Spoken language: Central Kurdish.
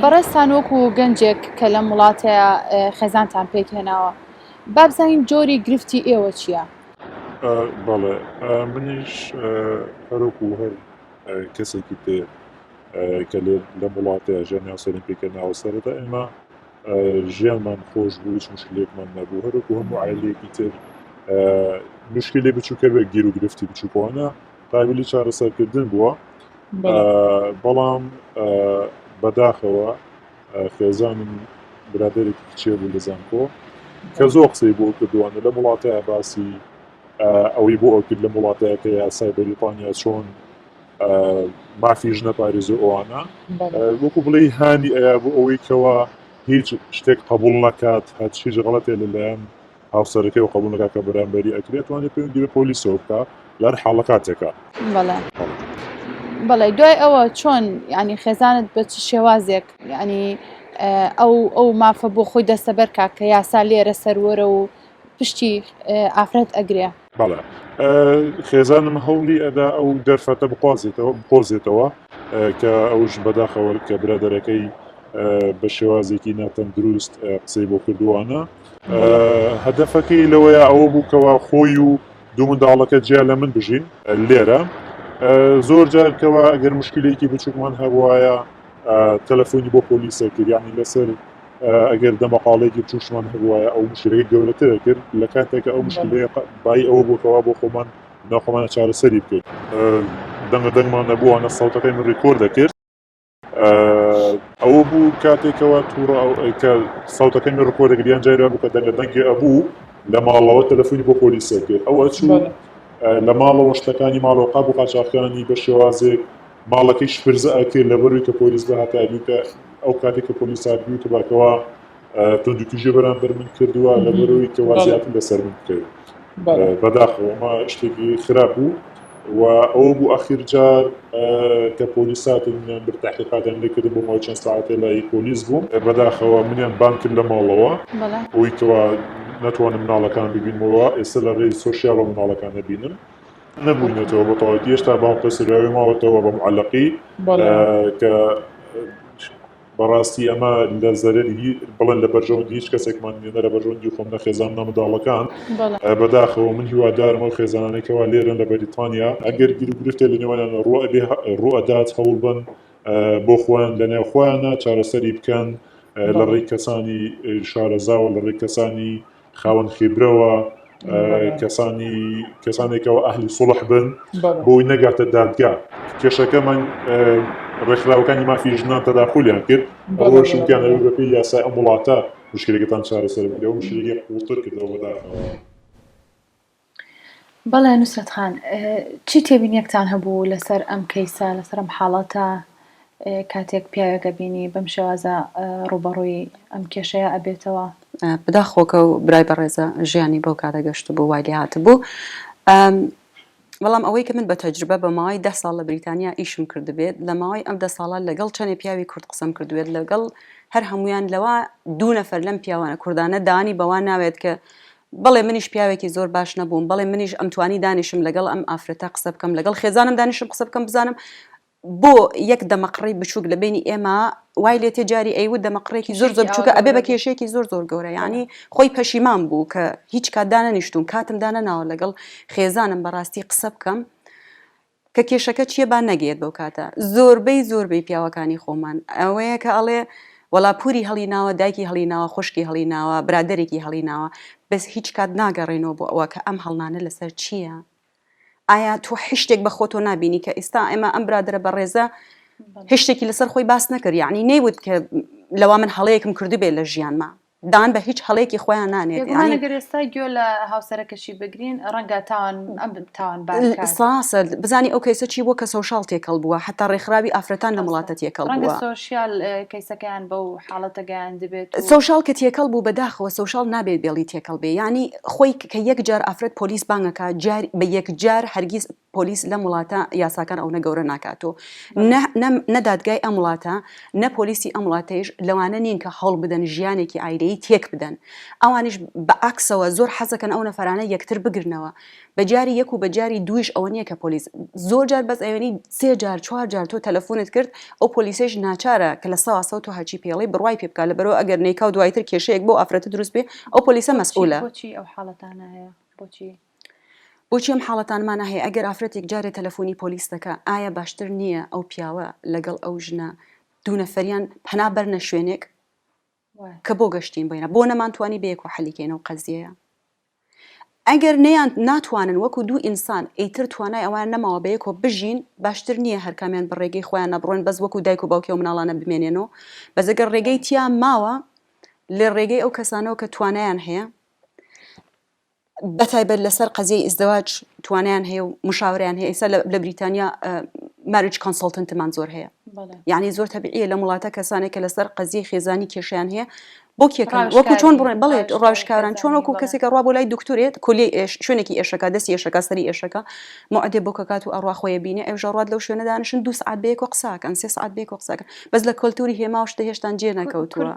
بەڕێستان وەکو گەنجێک کە لە وڵاتەیە خێزانتان پێکهێناوە بابزانین جۆری گرفتی ئێوە چییە؟ بەڵێ منیش هەروکو هەر کەسێکی تێ کە لە وڵاتەیە ژیان سەرین پێکردناوە سەرەتا ئێمە ژیانمان خۆش بوو هیچ مشکلێکمان نەبوو هەروکو هەموو عایلەیەکی تر مشکلی بچووکە بێ گیر و گرفتی بچووکۆنە قابلی چارەسەرکردن بووە بەڵام بەداخەوە خێزانم برادێکی کچێ بوو لە زانکۆ کە زۆر قسەی بۆ کردووانە لە وڵاتەیە باسی ئەوەی بۆ ئەو کرد لە وڵاتەیەکە یاسای بەریتانیا چۆن مافی ژنە پارێزی ئەوانە وەکو بڵێ هانی ئەیا بۆ ئەوەی کەەوە هیچ شتێک قبول نکات هەچ هیچ غەڵەتێ لەلایەن هاوسەرەکەی و قبول نکات کە بەرامبەری ئەکرێت توانێت پێویستی بە پۆلیسەوە بکە لەر حاڵەکاتێکە. بەڵێ دوای ئەوە چۆن ینی خێزانت بە چ شێوازێک ینی ئەو مافە بۆ خۆی دەستەبەر کا کە یاسا لێرە سەروەرە و پشتی ئافرەت ئەگرێ؟ بەڵێ خێزانم هەوڵی ئەدا ئەو دەرفەتە بقۆزێتەوە کە ئەوش بەداخەوە کە برادەرەکەی بە شێوازێکی ناتەن دروست قسەی بۆ کردووانە هەدەفەکەی لەوەیە ئەوە بووکەوە خۆی و دوو منداڵەکە جیا لە من بژین لێرە زۆر جارکەوە ئەگەر مشکلێکی بچووکمان هەبوایە تەلەفۆنی بۆ پۆلیسە کرد یانی لەسەر ئەگەر دەمەقاڵێکی تووشمان هەبوایە ئەو مشکلەکە گەورەترە کرد لە کاتێکە ئەو مشکلەیە بای ئەوە بووکەوە بۆ خۆمان ناخۆمانە چارەسەری بکرد دەنگمان نەبووانە سەوتەکەی من ڕیکۆرد دەکرد ئەوە بوو کاتێکەوە تووڕە کە سەوتەکەی من ڕکۆردەکرد یان جارا بوو کە دەنگی ئەبوو لە ماڵەوە تەلەفۆنی بۆ پۆلیسە کرد ئەو ئەچوو لە ماڵەوە شتەکانی ماڵۆقا بوو قاچاقەکانی بە شێوازێک ماڵەکەی شپرزە ئەکرد لەبەروی کە پۆلیس بە هاتابیکە ئەو کاتێک کە پۆلیسابی و باکەوە تۆندوتیژە بەرامبەر من کردووە لەبەروی کە وازیاتی لەسەر من کرد بەداخەوە ئەمە شتێکی خراپ بوو و ئەوە بوو ئەخیر جار کە پۆلیساتن برتاحقیقاتیان لێکرد بۆ ماوەی چەند ساعتێ لای پۆلیس بوو بەداخەوە منیان بان کرد لە ماڵەوە ئەوەی کەوە نەتوانم مناڵەکان ببینمەوە ئێستا لە ڕێی سۆشیاڵە مناڵەکان نەبینم نەبوونێتەوە بە تەواوەتی هێشتا باوکە سراوی ماوەتەوە بە معەلەقی کە بەڕاستی ئەمە لە زەرری بڵێن لە بەرژەوەندی هیچ کەسێکمان نێنە لە بەرژەوەندی خۆم خێزان نامەداڵەکان بەداخەوە من هیوادارم ئەو خێزانانێکەوە لێرن لە بەریتانیا ئەگەر گیر و گرفتێ لە نێوانیان ڕوئەدات هەوڵ بن بۆ خۆیان لە نێو خۆیانە چارەسەری بکەن لە ڕێی کەسانی شارەزاوە لە ڕێی کەسانی خاوەن خیبرەوە کەسانێکەوە ئەهلی سوڵح بن بۆی نەگاتە دادگا کێشەکەمان ڕێکخراوەکانی مافی ژنان تەداخولیان کرد ئەوە شوکیانەوە بەپێی یاسای ئەم وڵاتە مشکلێکتان چارەسەر بکرێ و مشکلێکی قوڵتر کردەوە بەداخەوە. بەڵێ نوسرەت خان چی تێبینیەکتان هەبوو لەسەر ئەم کەیسە لەسەر ئەم حاڵەتە کاتێک پیاوێکە بینی بەم شێوازە ڕوبەڕووی ئەم کێشەیە ئەبێتەوە؟ بداخۆکە و برای بەڕێزە ژیانی بەو کاتە گەشت بوو وای لێ هاتبوو بەڵام ئەوەی کە من بە تەجروبە بە ماوەی 10 ساڵ لە بریتانیا ئیشم کردبێت لە ماوەی ئەم 10 ساڵە لەگەڵ چەندێک پیاوی کورد قسەم کردوێت لەگەڵ هەر هەمویان لەوە 2 نەفەر لەم پیاوانە کوردانە دانی بەوان ناوێت کە بەڵێ منیش پیاوێکی زۆر باش نەبووم بەڵێ منیش ئەمتوانی دانیشم لەگەڵ ئەم ئافرەتە قسە بکەم لەگەڵ خێزانم دانیشم قسە بکەم بزانم بۆ یەک دەمەقڕی بچووک لە بینی ئێمە وای لێ تێجاری ئەیوت دەمەقڕێکی زۆر زۆر بچووکە ئەبێ بە کێشەیەکی زۆر زۆر گەورە یعنی خۆی پەشیمان بوو کە هیچ کاتدانە نیشتون کاتم دانەناوە لەگەڵ خێزانم بەڕاستی قسە بکەم کە کێشەکە چییە با نەگەیت بەو کاتە زۆربەی پیاوەکانی خۆمان ئەوەیە کە ئەڵێ وەڵا پوری هەڵی ناوە دایکی هەڵی ناوە خوشکی هەڵی ناوە برادێکی هەڵی ناوە بەس هیچ کات ناگەڕێنەوە بۆ ئەوە کە ئەم هەڵنانە لەسەر چییە؟ ئایا تۆ هیچ بە خۆتۆ نابینی کە ئێستا ئێمە ئەم برادرە بەڕێزە هیچ شتێکی لەسەر خۆی باس نەکرد یعنی نەیوت کە لەوا من هەڵەیەکم کردو بێت لە ژیانما دان بە هیچ هەڵەیەکی خۆیان نانێت یانەگەر ئێستا گوێ لە هاوسەرەکەشی بگرین ڕەنگە تاوان ساسە بزانی ئەو کەیسە چی بۆ کە سۆشال تێکەڵ بووە حتا ڕێکخراوی ئافرەتان لە وڵاتە تێکەڵ بووە سۆشیال کەیسەکەیان بەو حاڵەتە گەیان دەبێت سۆشال کە تێکەڵ بوو بەداخەوە سۆشال نابێت بێڵی تێکەڵ بێ ینی خۆی کە یەک جار ئافرەت پۆلیس بانگەکە بە یەک جار هەرگیز پۆلیس لە وڵاتە یاساکان ئەو نەگەورە ناکاتەوە نەدادگای ئەم وڵاتە نە پۆلیسی ئەم وڵاتەیش لەوانە نین کە هەڵ بدەن ژیانێکی ئایرەیی تێک بدەن ئەوانش بە ئاکسەوە زۆر حەزەکەن ئەو نەفرانە یەکتر بگرنەوە بەجاری یەک و بەجاری دویش ئەوە نییە کە پۆلیس زۆر جار بەس ئەوێنی 3 جار 4 جار تۆ تەلەفۆنت کرد ئەو پۆلیسێش ناچارە کە لە سەواسە تۆ هەچی پێڵی بڕوای پێ بکات لەبەرەوە ئەگەر نێکا و دوایتر کێشەیەک بۆ ئافرەتە دروست بێ ئەو پۆلیسە مەسئولە بۆچی ئەو حاڵەتانە هەیە بۆچی ئەم حاڵەتانمانە هەیە ئەگەر ئافرەتێک جارێ تەلەفۆنی پۆلیس دەکە ئایا باشتر نییە ئەو پیاوە لەگەڵ ئەو ژنە دوو نەفەریان پەنا بەرنە شوێنێک کە بۆ گەشتین بینە بۆ نەمانتوانی بەیەک و حەلیکەینەوە قەزیەیە ئەگەر نەیان ناتوانن وەکو دوو ئینسان ئەیتر توانای ئەوان نەماوە بەیەکۆ بژین باشتر نییە هەرکامیان بە ڕێگەی خۆیان نەبڕۆن بەس وەکو دایک و باوکی و مناڵانە بمێنێنەوە بەس ئەگەر ڕێگەی تیان ماوە لێ ڕێگەی ئەو کەسانەوە کە توانایان هەیە بەتایبەت لەسەر قەزیەی ئیزدەواج توانیان هەیە و مشاوریان هەیە ئێستا لە بریتانیا ماریج کۆنسڵتنتمان زۆر هەیە یعنی زۆر تەبیعیە لە وڵاتە کەسانێک کە لەسەر قەزیەی خێزانی کێشیان هەیە بۆ کێکەن وەکو چۆن بڕێن بڵێت ڕاوشکاران چۆن وەکو کەسێکە ڕوا بۆ لای دکتورێت کۆلی شوێنێکی ئێشەکە دەستی ئێشەکە سەری ئێشەکە مەعدێ بۆ کەکات و ئەڕواخۆیە بینێ ئەوژە ڕات لەو شوێنە دانیشن 2 سعات بەیەکۆ قساکەن 3 سعات بێکۆ قساکەن بەس لە کۆلتوری هێما و شتە هێشتان جێ نەکەوتووە